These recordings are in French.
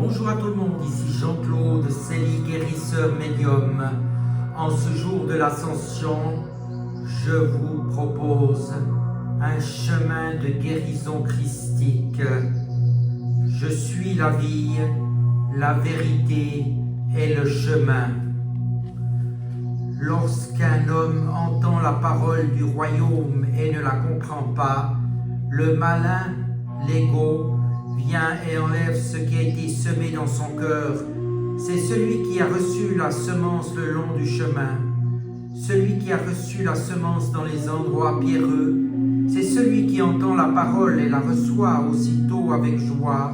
Bonjour à tout le monde, ici Jean-Claude Célie, guérisseur médium. En ce jour de l'Ascension, je vous propose un chemin de guérison christique. Je suis la vie, la vérité et le chemin. Lorsqu'un homme entend la parole du royaume et ne la comprend pas, le malin, l'ego, vient et enlève ce qui a été semé dans son cœur. C'est celui qui a reçu la semence le long du chemin, celui qui a reçu la semence dans les endroits pierreux. C'est celui qui entend la parole et la reçoit aussitôt avec joie.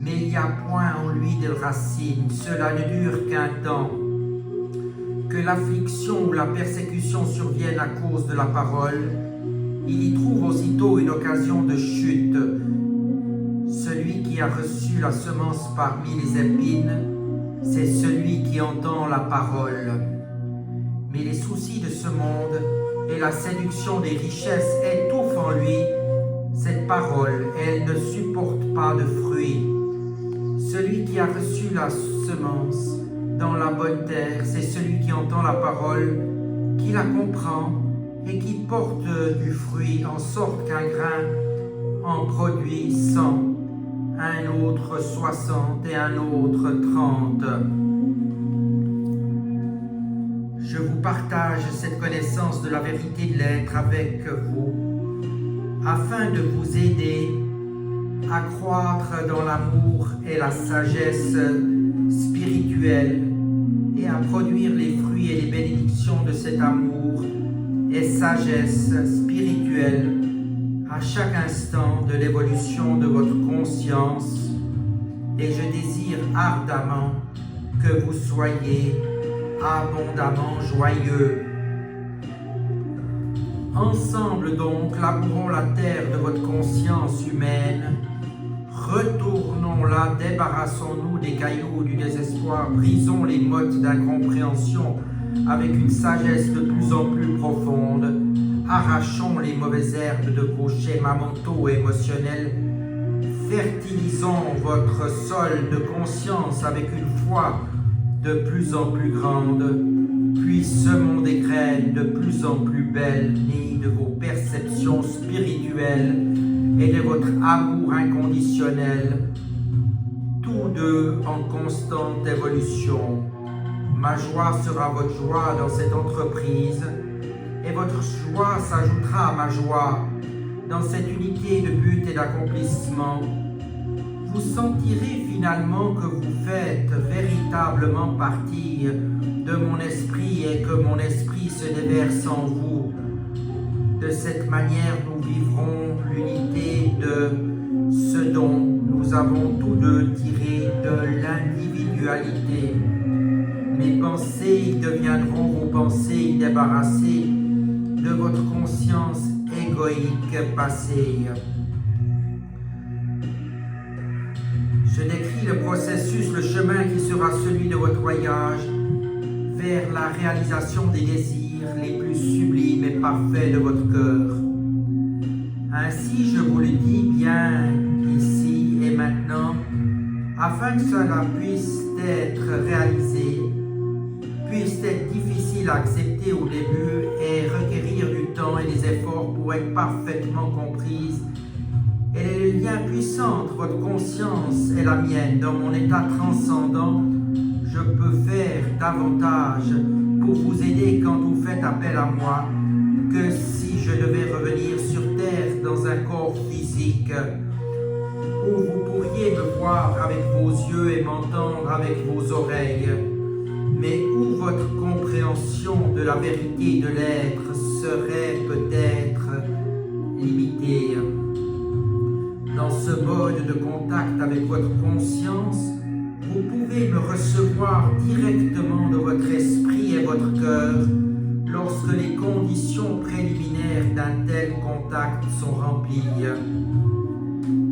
Mais il n'y a point en lui de racine, cela ne dure qu'un temps. Que l'affliction ou la persécution survienne à cause de la parole, il y trouve aussitôt une occasion de chute. Celui qui a reçu la semence parmi les épines, c'est celui qui entend la parole. Mais les soucis de ce monde et la séduction des richesses étouffent en lui cette parole, et elle ne supporte pas de fruits. Celui qui a reçu la semence dans la bonne terre, c'est celui qui entend la parole, qui la comprend et qui porte du fruit, en sorte qu'un grain en produit 100, un autre 60 et un autre 30. Je vous partage cette connaissance de la vérité de l'être avec vous, afin de vous aider à croître dans l'amour et la sagesse spirituelle et à produire les fruits et les bénédictions de cet amour et sagesse spirituelle à chaque instant de l'évolution de votre conscience. Et je désire ardemment que vous soyez abondamment joyeux. Ensemble donc, labourons la terre de votre conscience humaine, retournons-la, débarrassons-nous des cailloux du désespoir, brisons les mottes d'incompréhension avec une sagesse de plus en plus profonde, arrachons les mauvaises herbes de vos schémas mentaux et émotionnels, fertilisons votre sol de conscience avec une foi de plus en plus grande, puis semons des graines de plus en plus belles, nées de vos perceptions spirituelles et de votre amour inconditionnel, tous deux en constante évolution. Ma joie sera votre joie dans cette entreprise, et votre joie s'ajoutera à ma joie dans cette unité de but et d'accomplissement. Vous sentirez finalement que vous faites véritablement partie de mon esprit et que mon esprit se déverse en vous. De cette manière, nous vivrons l'unité de ce dont nous avons tous deux tiré de l'individualité. Mes pensées deviendront vos pensées débarrassées de votre conscience égoïque passée. Je décris le processus, le chemin qui sera celui de votre voyage vers la réalisation des désirs les plus sublimes et parfaits de votre cœur. Ainsi, je vous le dis bien ici et maintenant, afin que cela puisse être réalisé, puisse être difficile à accepter au début et requérir du temps et des efforts pour être parfaitement comprise. Elle est le lien puissant entre votre conscience et la mienne. Dans mon état transcendant, je peux faire davantage pour vous aider quand vous faites appel à moi que si je devais revenir sur Terre dans un corps physique où vous pourriez me voir avec vos yeux et m'entendre avec vos oreilles, mais où votre compréhension de la vérité de l'être serait peut-être limitée. Dans ce mode de contact avec votre conscience, vous pouvez me recevoir directement de votre esprit et votre cœur lorsque les conditions préliminaires d'un tel contact sont remplies.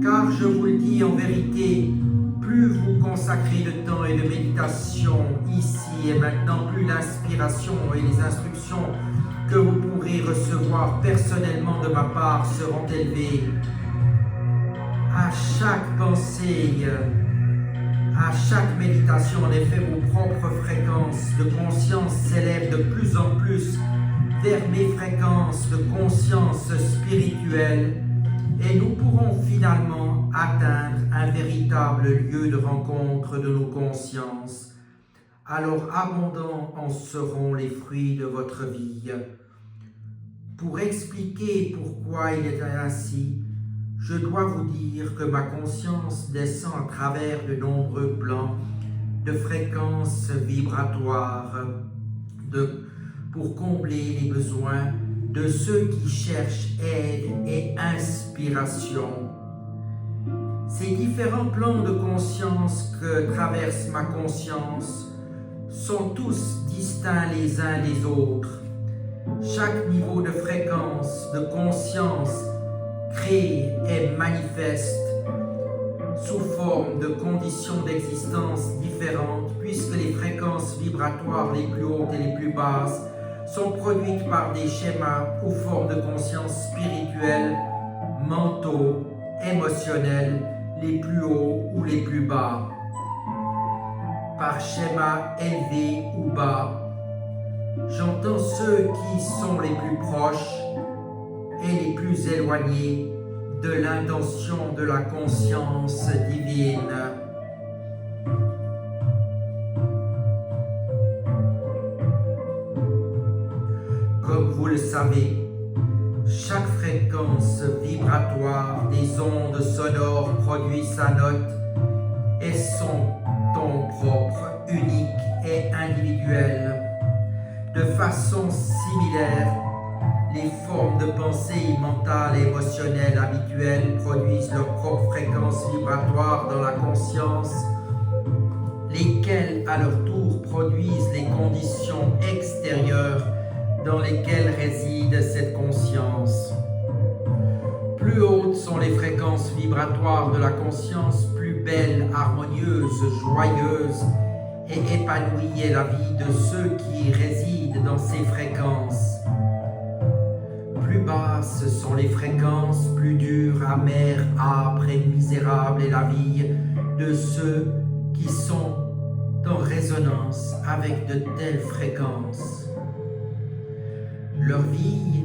Car je vous le dis en vérité, plus vous consacrez de temps et de méditation ici et maintenant, plus l'inspiration et les instructions que vous pourrez recevoir personnellement de ma part seront élevées. À chaque pensée, À chaque méditation, en effet, vos propres fréquences de conscience s'élèvent de plus en plus vers mes fréquences de conscience spirituelle et nous pourrons finalement atteindre un véritable lieu de rencontre de nos consciences. Alors abondants en seront les fruits de votre vie. Pour expliquer pourquoi il est ainsi, je dois vous dire que ma conscience descend à travers de nombreux plans de fréquences vibratoires pour combler les besoins de ceux qui cherchent aide et inspiration. Ces différents plans de conscience que traverse ma conscience sont tous distincts les uns des autres. Chaque niveau de fréquence de conscience crée et manifeste sous forme de conditions d'existence différentes, puisque les fréquences vibratoires les plus hautes et les plus basses sont produites par des schémas ou formes de conscience spirituelles, mentaux, émotionnels, les plus hauts ou les plus bas. Par schéma élevé ou bas, j'entends ceux qui sont les plus proches et les plus éloignés de l'intention de la conscience divine. Comme vous le savez, chaque fréquence vibratoire des ondes sonores produit sa note et son ton propre, unique et individuel. De façon similaire, les formes de pensée mentale et émotionnelle habituelles produisent leur propre fréquence vibratoire dans la conscience, lesquelles à leur tour produisent les conditions extérieures dans lesquelles réside cette conscience. Plus hautes sont les fréquences vibratoires de la conscience, plus belle, harmonieuse, joyeuse et épanouie est la vie de ceux qui résident dans ces fréquences. Plus basses sont les fréquences, plus dures, amères, âpres et misérables est la vie de ceux qui sont en résonance avec de telles fréquences. Leur vie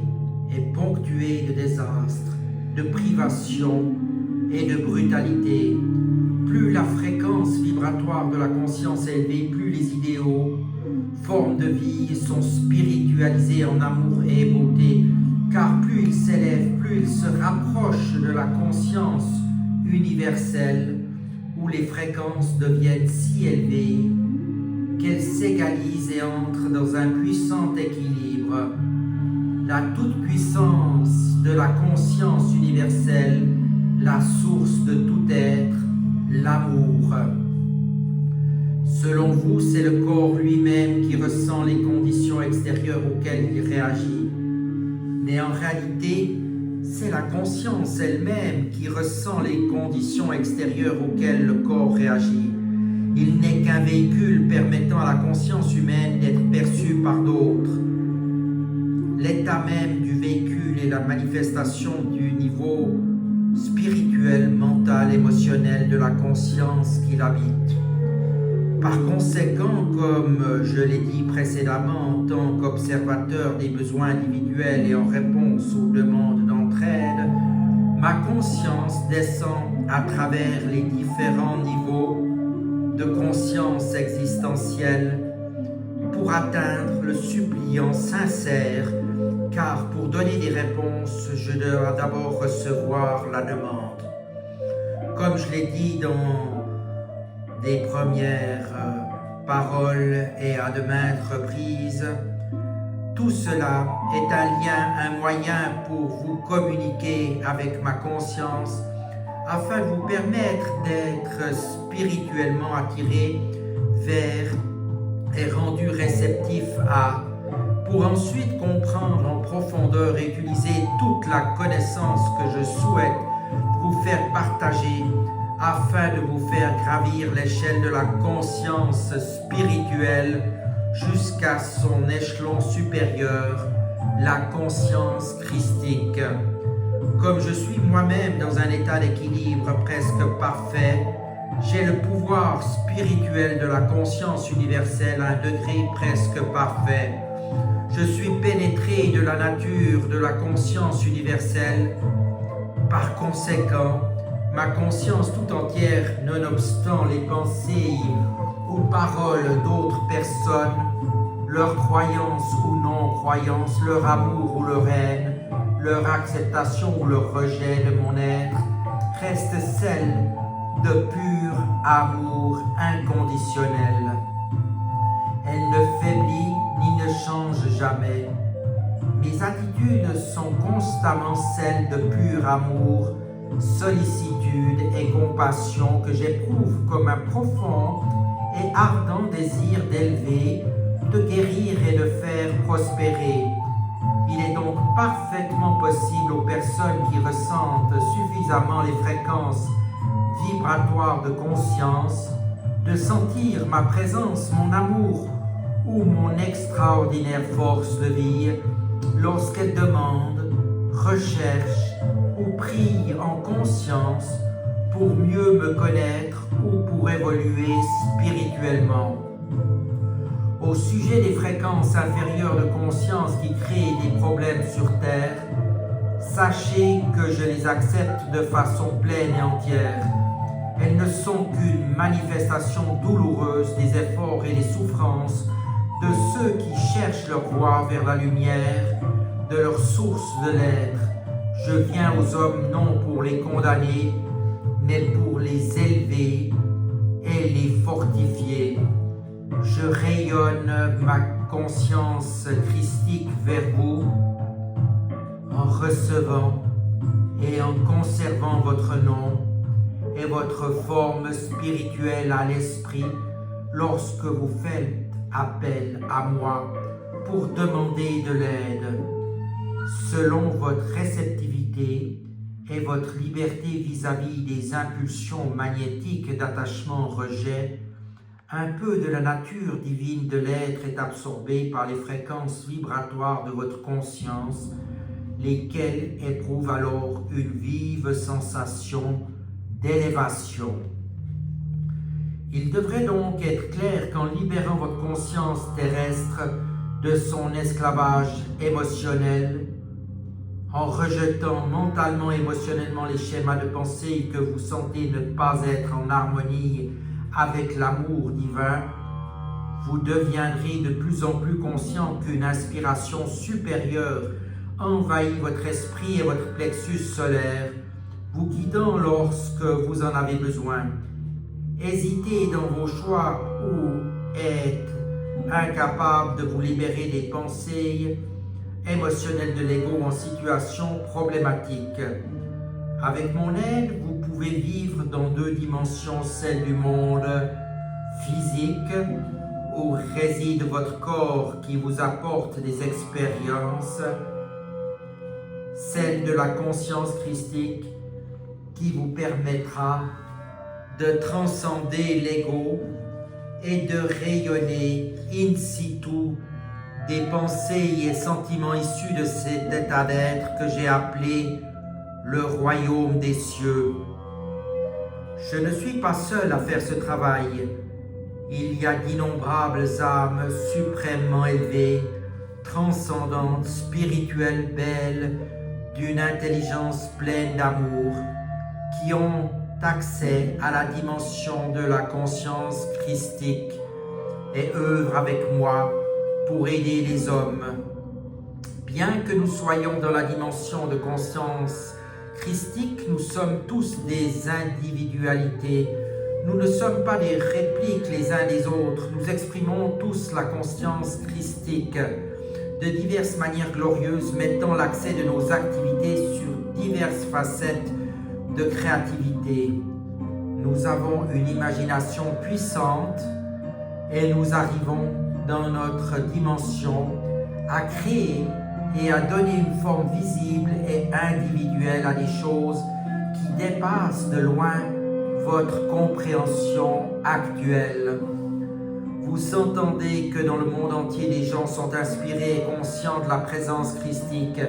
est ponctuée de désastres, de privations et de brutalité. Plus la fréquence vibratoire de la conscience est élevée, plus les idéaux, formes de vie sont spiritualisés en amour et beauté, car plus ils s'élèvent, plus ils se rapprochent de la conscience universelle, où les fréquences deviennent si élevées qu'elles s'égalisent et entrent dans un puissant équilibre. La toute-puissance de la conscience universelle, la source de tout être, l'amour. Selon vous, c'est le corps lui-même qui ressent les conditions extérieures auxquelles il réagit. Mais en réalité, c'est la conscience elle-même qui ressent les conditions extérieures auxquelles le corps réagit. Il n'est qu'un véhicule permettant à la conscience humaine d'être perçue par d'autres. L'état même du véhicule est la manifestation du niveau spirituel, mental, émotionnel de la conscience qui l'habite. Par conséquent, comme je l'ai dit précédemment, en tant qu'observateur des besoins individuels et en réponse aux demandes d'entraide, ma conscience descend à travers les différents niveaux de conscience existentielle pour atteindre le suppliant sincère, car pour donner des réponses, je dois d'abord recevoir la demande. Comme je l'ai dit dans des premières paroles et à de maintes reprises, tout cela est un lien, un moyen pour vous communiquer avec ma conscience afin de vous permettre d'être spirituellement attiré vers et rendu réceptif à, pour ensuite comprendre en profondeur et utiliser toute la connaissance que je souhaite vous faire partager afin de vous faire gravir l'échelle de la conscience spirituelle jusqu'à son échelon supérieur, la conscience christique. Comme je suis moi-même dans un état d'équilibre presque parfait, J'ai le pouvoir spirituel de la conscience universelle à un degré presque parfait. Je suis pénétré de la nature de la conscience universelle. Par conséquent, ma conscience tout entière, nonobstant les pensées ou paroles d'autres personnes, leur croyance ou non-croyance, leur amour ou leur haine, leur acceptation ou leur rejet de mon être, reste celle de pur amour inconditionnel. Elle ne faiblit ni ne change jamais. Mes attitudes sont constamment celles de pur amour, sollicitude et compassion que j'éprouve comme un profond et ardent désir d'élever, de guérir et de faire prospérer. Il est donc parfaitement possible aux personnes qui ressentent suffisamment les fréquences vibratoires de conscience de sentir ma présence, mon amour ou mon extraordinaire force de vie lorsqu'elles demandent, recherchent ou prient en conscience pour mieux me connaître ou pour évoluer spirituellement. Au sujet des fréquences inférieures de conscience qui créent des problèmes sur Terre, sachez que je les accepte de façon pleine et entière. Elles ne sont qu'une manifestation douloureuse des efforts et des souffrances de ceux qui cherchent leur voie vers la lumière, de leur source de l'être. Je viens aux hommes non pour les condamner, mais pour les élever et les fortifier. Je rayonne ma conscience christique vers vous en recevant et en conservant votre nom et votre forme spirituelle à l'esprit lorsque vous faites appel à moi pour demander de l'aide. Selon votre réceptivité et votre liberté vis-à-vis des impulsions magnétiques d'attachement-rejet, un peu de la nature divine de l'être est absorbé par les fréquences vibratoires de votre conscience, lesquelles éprouvent alors une vive sensation d'élévation. Il devrait donc être clair qu'en libérant votre conscience terrestre de son esclavage émotionnel, en rejetant mentalement et émotionnellement les schémas de pensée que vous sentez ne pas être en harmonie avec l'amour divin, vous deviendrez de plus en plus conscient qu'une inspiration supérieure envahit votre esprit et votre plexus solaire, vous guidant lorsque vous en avez besoin. Hésitez dans vos choix ou êtes incapable de vous libérer des pensées émotionnelles de l'ego en situation problématique. Avec mon aide, vous pouvez vivre dans deux dimensions, celle du monde physique, où réside votre corps qui vous apporte des expériences, celle de la conscience christique qui vous permettra de transcender l'ego et de rayonner in situ des pensées et sentiments issus de cet état d'être que j'ai appelé le royaume des cieux. Je ne suis pas seul à faire ce travail. Il y a d'innombrables âmes suprêmement élevées, transcendantes, spirituelles, belles, d'une intelligence pleine d'amour, qui ont accès à la dimension de la conscience christique et œuvrent avec moi pour aider les hommes. Bien que nous soyons dans la dimension de conscience christique, nous sommes tous des individualités. Nous ne sommes pas des répliques les uns des autres. Nous exprimons tous la conscience christique de diverses manières glorieuses, mettant l'accès de nos activités sur diverses facettes de créativité. Nous avons une imagination puissante et nous arrivons dans notre dimension à créer et à donner une forme visible et individuelle à des choses qui dépassent de loin votre compréhension actuelle. Vous entendez que dans le monde entier, les gens sont inspirés et conscients de la présence christique.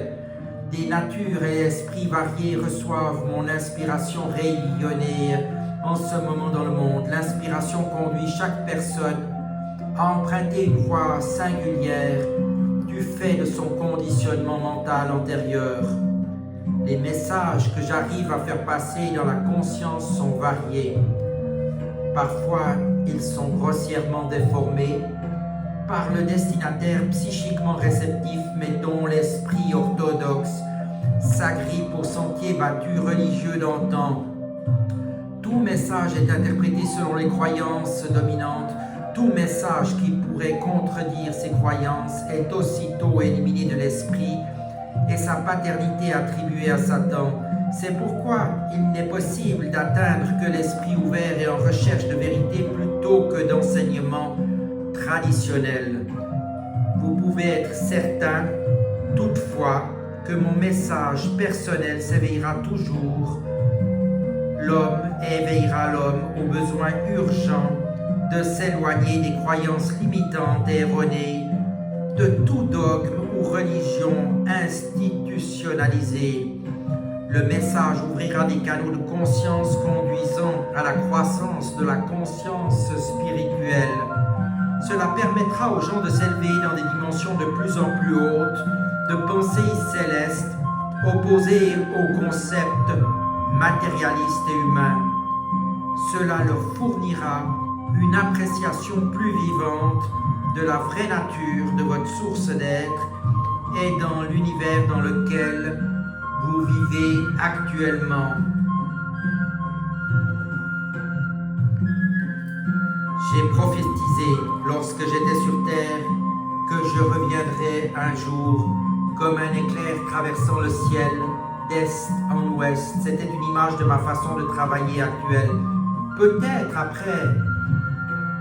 Des natures et esprits variés reçoivent mon inspiration rayonnée en ce moment dans le monde. L'inspiration conduit chaque personne à emprunter une voie singulière du fait de son conditionnement mental antérieur. Les messages que j'arrive à faire passer dans la conscience sont variés. Parfois, ils sont grossièrement déformés par le destinataire psychiquement réceptif, mais dont l'esprit orthodoxe s'agrippe aux sentiers battus religieux d'antan. Tout message est interprété selon les croyances dominantes. Tout message qui pourrait contredire ces croyances est aussitôt éliminé de l'esprit et sa paternité attribuée à Satan. C'est pourquoi il n'est possible d'atteindre que l'esprit ouvert et en recherche de vérité plutôt que d'enseignements traditionnels. Vous pouvez être certain, toutefois, que mon message personnel s'éveillera toujours. L'homme éveillera l'homme au besoin urgent de s'éloigner des croyances limitantes et erronées, de tout dogme ou religion institutionnalisée. Le message ouvrira des canaux de conscience conduisant à la croissance de la conscience spirituelle. Cela permettra aux gens de s'élever dans des dimensions de plus en plus hautes, de pensées célestes, opposées aux concepts matérialistes et humains. Cela leur fournira une appréciation plus vivante de la vraie nature de votre source d'être et dans l'univers dans lequel vous vivez actuellement. J'ai prophétisé lorsque j'étais sur terre que je reviendrais un jour comme un éclair traversant le ciel d'est en ouest. C'était une image de ma façon de travailler actuelle. Peut-être après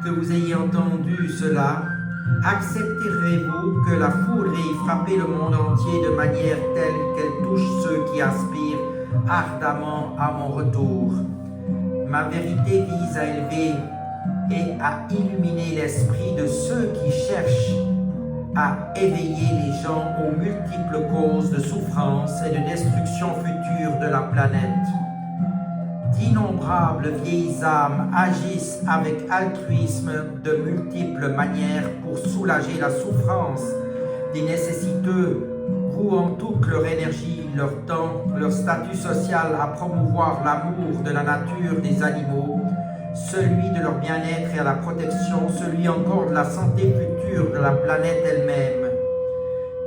que vous ayez entendu cela, accepterez-vous que la foudre ait frappé le monde entier de manière telle qu'elle touche ceux qui aspirent ardemment à mon retour. Ma vérité vise à élever et à illuminer l'esprit de ceux qui cherchent à éveiller les gens aux multiples causes de souffrance et de destruction future de la planète. D'innombrables vieilles âmes agissent avec altruisme de multiples manières pour soulager la souffrance des nécessiteux, vouant toute leur énergie, leur temps, leur statut social à promouvoir l'amour de la nature des animaux, celui de leur bien-être et à la protection, celui encore de la santé future de la planète elle-même.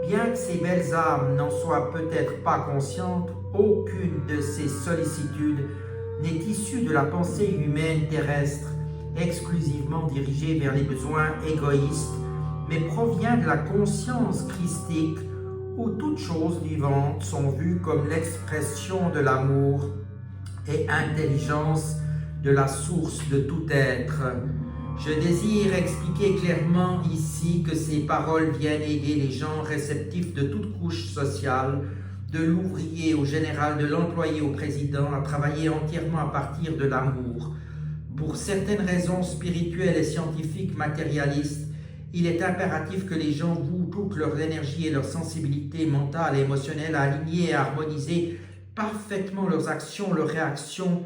Bien que ces belles âmes n'en soient peut-être pas conscientes, aucune de ces sollicitudes n'est issue de la pensée humaine terrestre, exclusivement dirigée vers les besoins égoïstes, mais provient de la conscience christique où toutes choses vivantes sont vues comme l'expression de l'amour et intelligence de la source de tout être. Je désire expliquer clairement ici que ces paroles viennent aider les gens réceptifs de toute couche sociale, de l'ouvrier au général, de l'employé au président, à travailler entièrement à partir de l'amour. Pour certaines raisons spirituelles et scientifiques matérialistes, il est impératif que les gens vouent toute leur énergie et leur sensibilité mentale et émotionnelle à aligner et à harmoniser parfaitement leurs actions, leurs réactions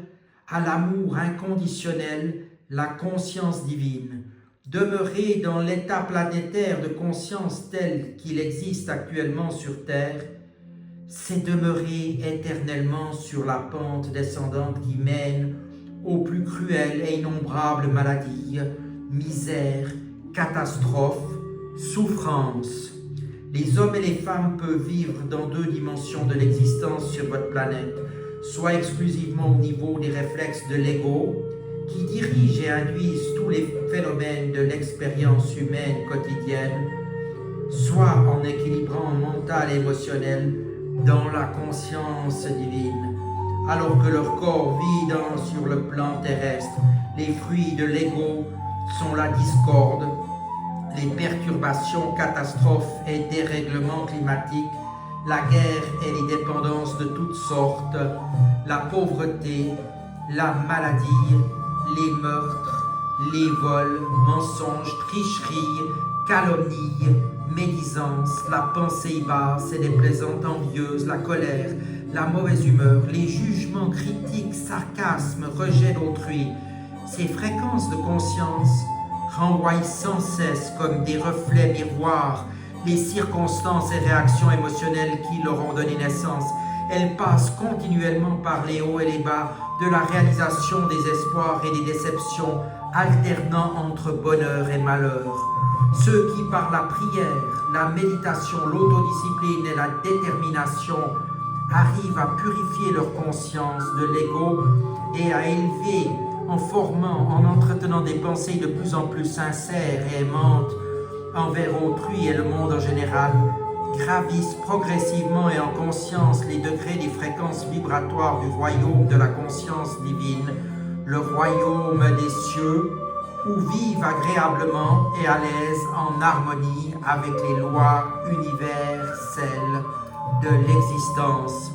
à l'amour inconditionnel, la conscience divine. Demeurer dans l'état planétaire de conscience tel qu'il existe actuellement sur Terre, c'est demeurer éternellement sur la pente descendante qui mène aux plus cruelles et innombrables maladies, misères, catastrophes, souffrances. Les hommes et les femmes peuvent vivre dans deux dimensions de l'existence sur votre planète, soit exclusivement au niveau des réflexes de l'ego, qui dirigent et induisent tous les phénomènes de l'expérience humaine quotidienne, soit en équilibrant mental et émotionnel dans la conscience divine, alors que leur corps vit sur le plan terrestre. Les fruits de l'ego sont la discorde, les perturbations, catastrophes et dérèglements climatiques, la guerre et les dépendances de toutes sortes, la pauvreté, la maladie, les meurtres, les vols, mensonges, tricheries, calomnies, médisance, la pensée basse et déplaisante envieuse, la colère, la mauvaise humeur, les jugements critiques, sarcasmes, rejet d'autrui. Ces fréquences de conscience renvoient sans cesse comme des reflets miroirs les circonstances et réactions émotionnelles qui leur ont donné naissance. Elles passent continuellement par les hauts et les bas de la réalisation des espoirs et des déceptions, alternant entre bonheur et malheur. Ceux qui, par la prière, la méditation, l'autodiscipline et la détermination, arrivent à purifier leur conscience de l'ego et à élever en formant, en entretenant des pensées de plus en plus sincères et aimantes envers autrui et le monde en général, gravissent progressivement et en conscience les degrés des fréquences vibratoires du royaume de la conscience divine, le royaume des cieux, où vivent agréablement et à l'aise en harmonie avec les lois universelles de l'existence.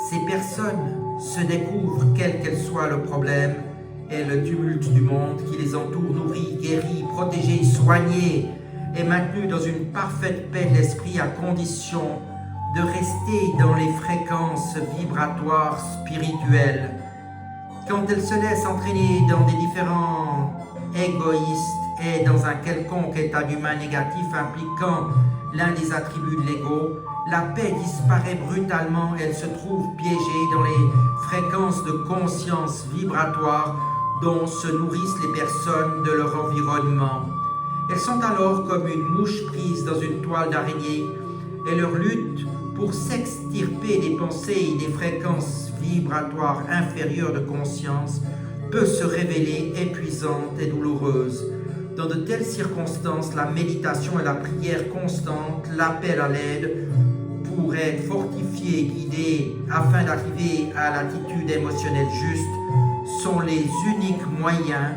Ces personnes se découvrent, quel qu'elle soit le problème et le tumulte du monde qui les entoure, nourris, guéris, protégés, soignés et maintenus dans une parfaite paix de l'esprit à condition de rester dans les fréquences vibratoires spirituelles. Quand elles se laissent entraîner dans des différents égoïstes et dans un quelconque état d'humain négatif impliquant l'un des attributs de l'ego, la paix disparaît brutalement et elles se trouvent piégées dans les fréquences de conscience vibratoire dont se nourrissent les personnes de leur environnement. Elles sont alors comme une mouche prise dans une toile d'araignée et leur lutte pour s'extirper des pensées et des fréquences vibratoires inférieures de conscience peut se révéler épuisante et douloureuse. Dans de telles circonstances, la méditation et la prière constante, l'appel à l'aide, pour être fortifiés et guidés afin d'arriver à l'attitude émotionnelle juste, sont les uniques moyens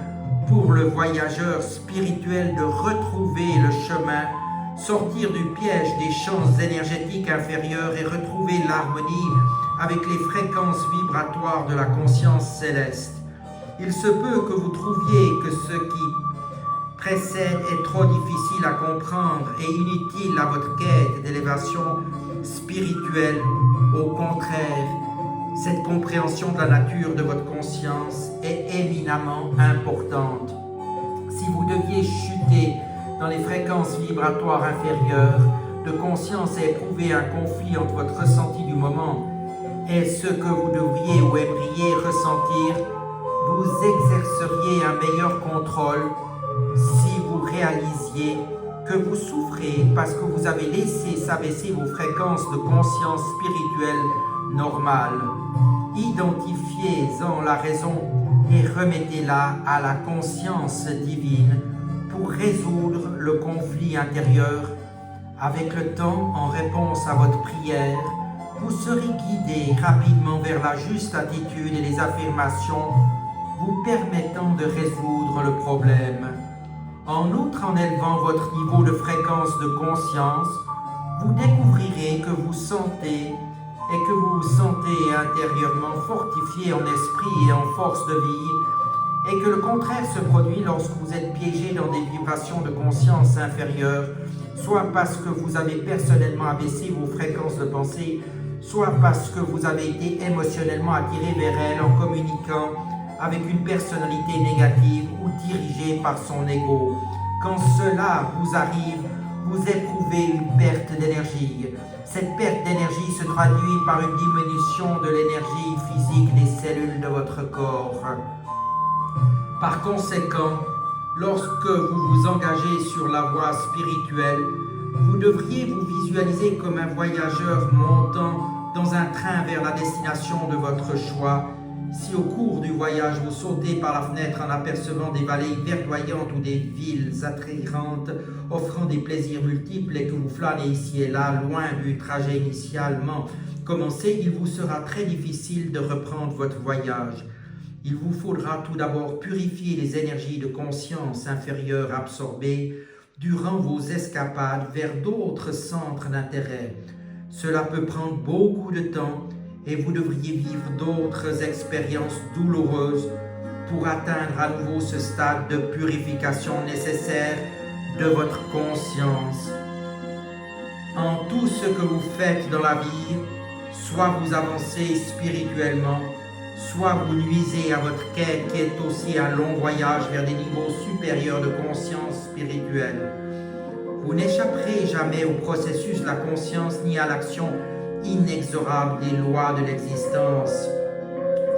pour le voyageur spirituel de retrouver le chemin, sortir du piège des champs énergétiques inférieurs et retrouver l'harmonie avec les fréquences vibratoires de la conscience céleste. Il se peut que vous trouviez que ce qui précède est trop difficile à comprendre et inutile à votre quête d'élévation spirituelle. Au contraire, cette compréhension de la nature de votre conscience est éminemment importante. Si vous deviez chuter dans les fréquences vibratoires inférieures de conscience et éprouver un conflit entre votre ressenti du moment et ce que vous devriez ou aimeriez ressentir, vous exerceriez un meilleur contrôle si vous réalisiez que vous souffrez parce que vous avez laissé s'abaisser vos fréquences de conscience spirituelle normales. Identifiez-en la raison et remettez-la à la conscience divine pour résoudre le conflit intérieur. Avec le temps, en réponse à votre prière, vous serez guidé rapidement vers la juste attitude et les affirmations vous permettant de résoudre le problème. En outre, en élevant votre niveau de fréquence de conscience, vous découvrirez que vous sentez et que vous vous sentez intérieurement fortifié en esprit et en force de vie, et que le contraire se produit lorsque vous êtes piégé dans des vibrations de conscience inférieures, soit parce que vous avez personnellement abaissé vos fréquences de pensée, soit parce que vous avez été émotionnellement attiré vers elle en communiquant avec une personnalité négative ou dirigée par son ego. Quand cela vous arrive, vous éprouvez une perte d'énergie. Cette perte d'énergie se traduit par une diminution de l'énergie physique des cellules de votre corps. Par conséquent, lorsque vous vous engagez sur la voie spirituelle, vous devriez vous visualiser comme un voyageur montant dans un train vers la destination de votre choix. Si au cours du voyage vous sautez par la fenêtre en apercevant des vallées verdoyantes ou des villes attrayantes offrant des plaisirs multiples et que vous flânez ici et là loin du trajet initialement commencé, il vous sera très difficile de reprendre votre voyage. Il vous faudra tout d'abord purifier les énergies de conscience inférieures absorbées durant vos escapades vers d'autres centres d'intérêt. Cela peut prendre beaucoup de temps et vous devriez vivre d'autres expériences douloureuses pour atteindre à nouveau ce stade de purification nécessaire de votre conscience. en tout ce que vous faites dans la vie, soit vous avancez spirituellement, soit vous nuisez à votre quête qui est aussi un long voyage vers des niveaux supérieurs de conscience spirituelle. Vous n'échapperez jamais au processus de la conscience ni à l'action inexorable des lois de l'existence.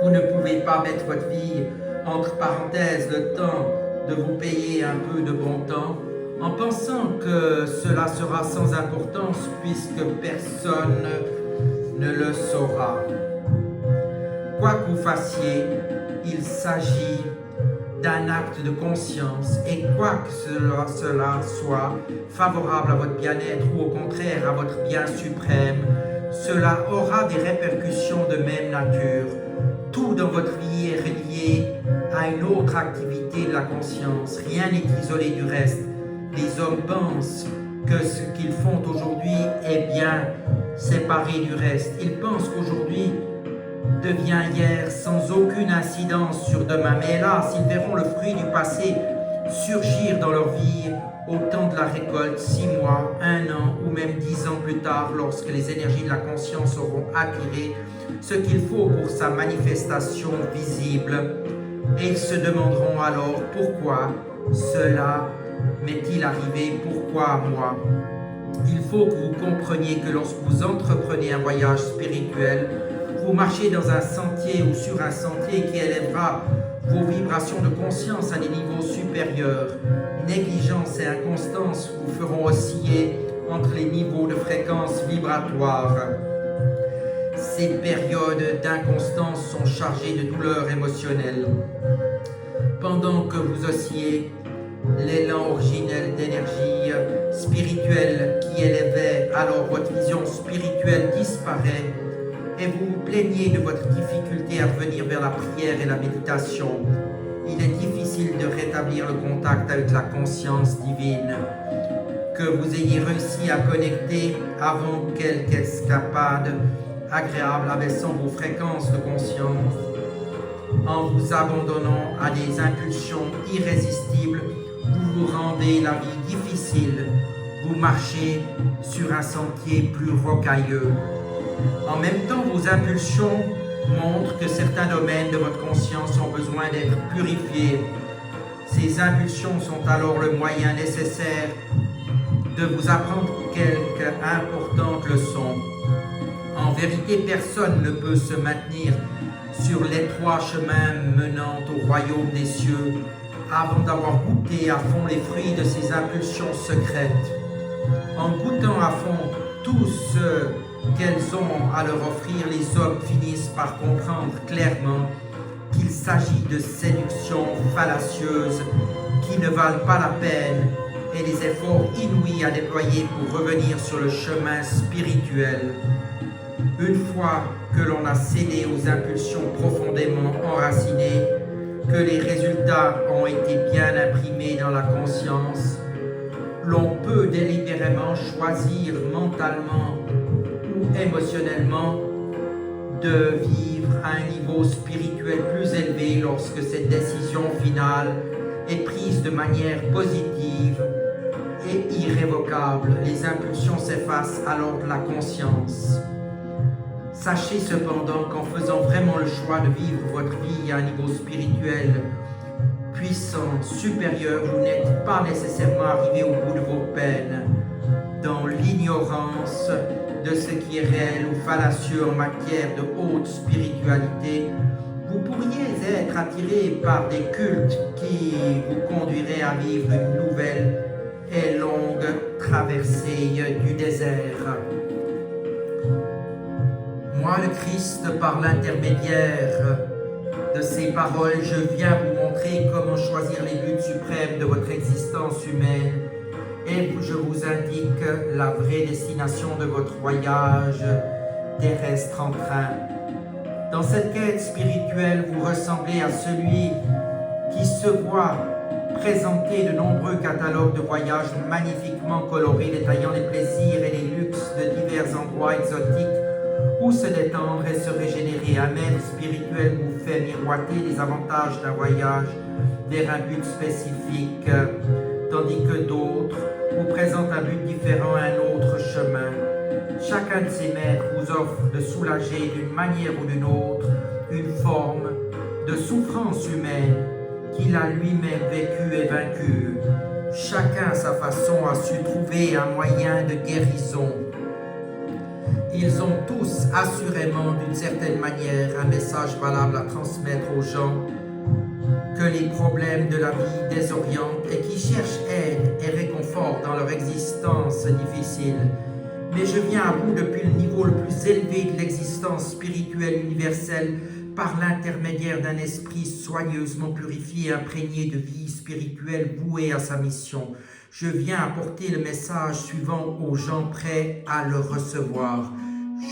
Vous ne pouvez pas mettre votre vie entre parenthèses le temps de vous payer un peu de bon temps en pensant que cela sera sans importance puisque personne ne le saura. Quoi que vous fassiez, il s'agit d'un acte de conscience et quoi que cela soit favorable à votre bien-être ou au contraire à votre bien suprême, cela aura des répercussions de même nature. Tout dans votre vie est relié à une autre activité de la conscience. Rien n'est isolé du reste. Les hommes pensent que ce qu'ils font aujourd'hui est bien séparé du reste. Ils pensent qu'aujourd'hui devient hier sans aucune incidence sur demain. Mais hélas, ils verront le fruit du passé surgir dans leur vie au temps de la récolte, 6 mois, 1 an ou même 10 ans plus tard, lorsque les énergies de la conscience auront acquis ce qu'il faut pour sa manifestation visible. Et ils se demanderont alors pourquoi cela m'est-il arrivé, pourquoi moi? Il faut que vous compreniez que lorsque vous entreprenez un voyage spirituel, vous marchez dans un sentier ou sur un sentier qui élèvera vos vibrations de conscience à des niveaux supérieurs. Négligence et inconstance vous feront osciller entre les niveaux de fréquence vibratoire. Ces périodes d'inconstance sont chargées de douleurs émotionnelles. Pendant que vous oscillez, l'élan originel d'énergie spirituelle qui élevait alors votre vision spirituelle disparaît et vous vous plaignez de votre difficulté à revenir vers la prière et la méditation. Il est difficile de rétablir le contact avec la conscience divine. Que vous ayez réussi à connecter avant quelque escapade agréable abaissant vos fréquences de conscience, en vous abandonnant à des impulsions irrésistibles, vous vous rendez la vie difficile, vous marchez sur un sentier plus rocailleux. En même temps, vos impulsions montrent que certains domaines de votre conscience ont besoin d'être purifiés. Ces impulsions sont alors le moyen nécessaire de vous apprendre quelques importantes leçons. En vérité, personne ne peut se maintenir sur l'étroit chemin menant au royaume des cieux avant d'avoir goûté à fond les fruits de ses impulsions secrètes. En goûtant à fond tout ce qu'elles ont à leur offrir, les hommes finissent par comprendre clairement qu'il s'agit de séductions fallacieuses qui ne valent pas la peine et des efforts inouïs à déployer pour revenir sur le chemin spirituel. Une fois que l'on a cédé aux impulsions profondément enracinées, que les résultats ont été bien imprimés dans la conscience, l'on peut délibérément choisir mentalement ou émotionnellement de vivre à un niveau spirituel plus élevé lorsque cette décision finale est prise de manière positive et irrévocable. Les impulsions s'effacent alors de la conscience. Sachez cependant qu'en faisant vraiment le choix de vivre votre vie à un niveau spirituel puissant, supérieur, vous n'êtes pas nécessairement arrivé au bout de vos peines. Dans l'ignorance de ce qui est réel ou fallacieux en matière de haute spiritualité, vous pourriez être attiré par des cultes qui vous conduiraient à vivre une nouvelle et longue traversée du désert. Moi, le Christ, par l'intermédiaire de ces paroles, je viens vous montrer comment choisir les buts suprêmes de votre existence humaine et je vous indique la vraie destination de votre voyage terrestre en train. Dans cette quête spirituelle, vous ressemblez à celui qui se voit présenter de nombreux catalogues de voyages magnifiquement colorés détaillant les plaisirs et les luxes de divers endroits exotiques où se détendre et se régénérer. Un maître spirituel vous fait miroiter les avantages d'un voyage vers un but spécifique, tandis que d'autres vous présente un but différent, un autre chemin. Chacun de ces maîtres vous offre de soulager d'une manière ou d'une autre une forme de souffrance humaine qu'il a lui-même vécue et vaincue. Chacun à sa façon a su trouver un moyen de guérison. Ils ont tous assurément d'une certaine manière un message valable à transmettre aux gens que les problèmes de la vie désorientent et qui cherchent aide et réconfort dans leur existence difficile. Mais je viens à vous depuis le niveau le plus élevé de l'existence spirituelle universelle par l'intermédiaire d'un esprit soigneusement purifié, imprégné de vie spirituelle, voué à sa mission. Je viens apporter le message suivant aux gens prêts à le recevoir.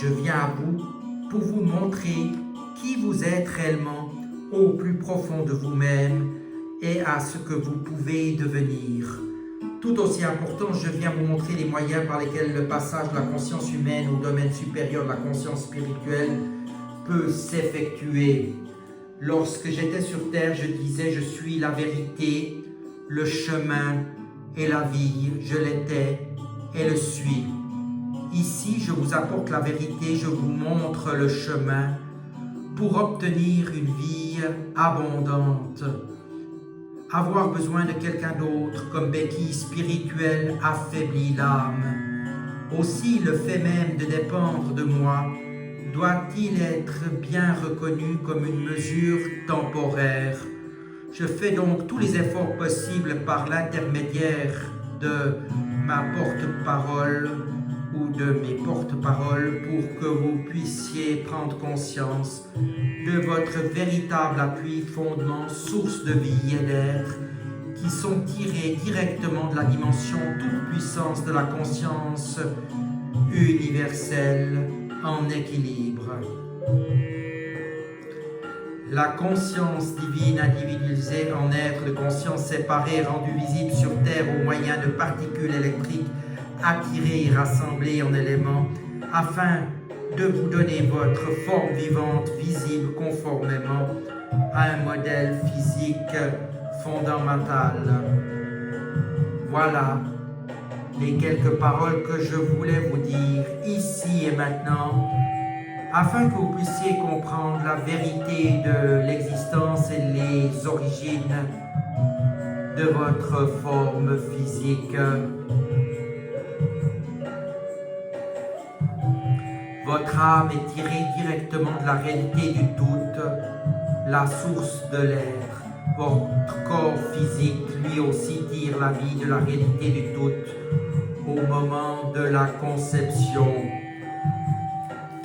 Je viens à vous pour vous montrer qui vous êtes réellement au plus profond de vous-même et à ce que vous pouvez devenir. Tout aussi important, je viens vous montrer les moyens par lesquels le passage de la conscience humaine au domaine supérieur de la conscience spirituelle peut s'effectuer. Lorsque j'étais sur terre, je disais « Je suis la vérité, le chemin et la vie. Je l'étais et le suis. » Ici, je vous apporte la vérité, je vous montre le chemin pour obtenir une vie abondante. Avoir besoin de quelqu'un d'autre comme béquille spirituelle affaiblit l'âme. Aussi, le fait même de dépendre de moi doit-il être bien reconnu comme une mesure temporaire. Je fais donc tous les efforts possibles par l'intermédiaire de ma porte-parole ou de mes porte-paroles pour que vous puissiez prendre conscience de votre véritable appui, fondement, source de vie et d'être, qui sont tirés directement de la dimension toute puissance de la conscience universelle en équilibre. La conscience divine individualisée en être de conscience séparée, rendue visible sur Terre au moyen de particules électriques attirées et rassemblées en éléments, afin de vous donner votre forme vivante, visible conformément à un modèle physique fondamental. Voilà les quelques paroles que je voulais vous dire ici et maintenant, afin que vous puissiez comprendre la vérité de l'existence et les origines de votre forme physique. Votre âme est tirée directement de la réalité du doute, la source de l'être. Votre corps physique, lui aussi, tire la vie de la réalité du doute au moment de la conception.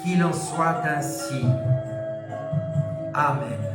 Qu'il en soit ainsi. Amen.